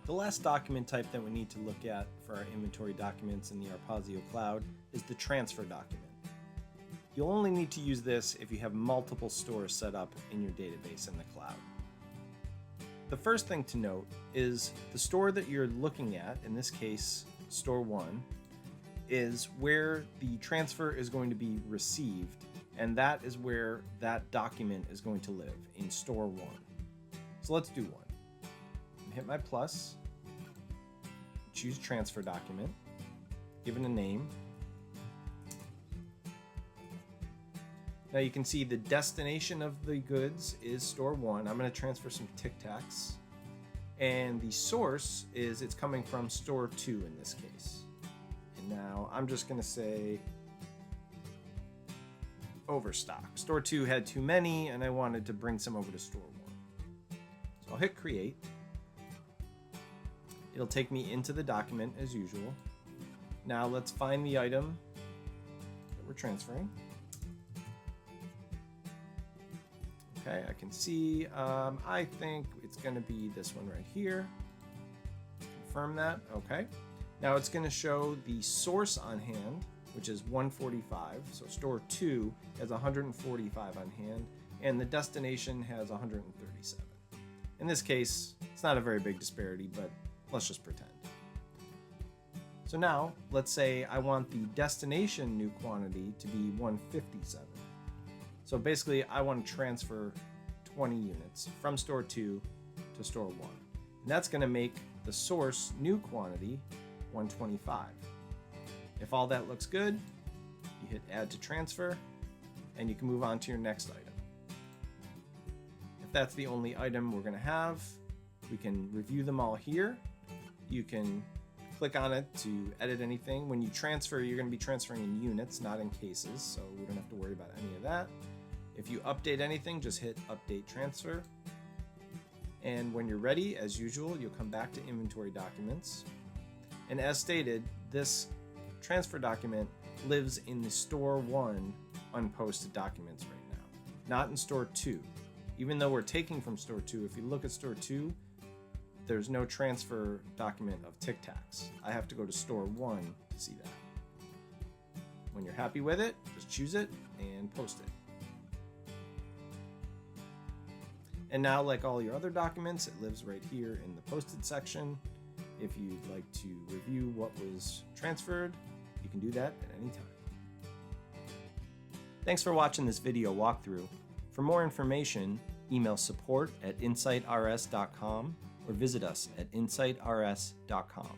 The last document type that we need to look at for our inventory documents in the Arpazio cloud is the transfer document. You'll only need to use this if you have multiple stores set up in your database in the cloud. The first thing to note is the store that you're looking at, in this case, store 1, is where the transfer is going to be received, and that is where that document is going to live, in store 1. So let's do one. Hit my plus, choose transfer document, give it a name. Now you can see the destination of the goods is store 1. I'm going to transfer some Tic Tacs. And the source is it's coming from store 2 in this case. And now I'm just going to say overstock. Store 2 had too many and I wanted to bring some over to store 1. So I'll hit create. It'll take me into the document as usual. Now let's find the item that we're transferring. Okay, I can see, I think it's going to be this one right here. Confirm that, okay. Now it's going to show the source on hand, which is 145. So store 2 has 145 on hand, and the destination has 137. In this case, it's not a very big disparity, but let's just pretend. So now, let's say I want the destination new quantity to be 157. So basically, I want to transfer 20 units from store 2 to store 1. And that's going to make the source new quantity 125. If all that looks good, you hit add to transfer, and you can move on to your next item. If that's the only item we're going to have, we can review them all here. You can click on it to edit anything. When you transfer, you're going to be transferring in units, not in cases, so we don't have to worry about any of that. If you update anything, just hit update transfer. And when you're ready, as usual, you'll come back to inventory documents. And as stated, this transfer document lives in the store 1 unposted documents right now, not in store 2. Even though we're taking from store 2, if you look at store 2, there's no transfer document of Tic Tacs. I have to go to store 1 to see that. When you're happy with it, just choose it and post it. And now, like all your other documents, it lives right here in the posted section. If you'd like to review what was transferred, you can do that at any time. Thanks for watching this video walkthrough. For more information, email support@insightrs.com or visit us at insightrs.com.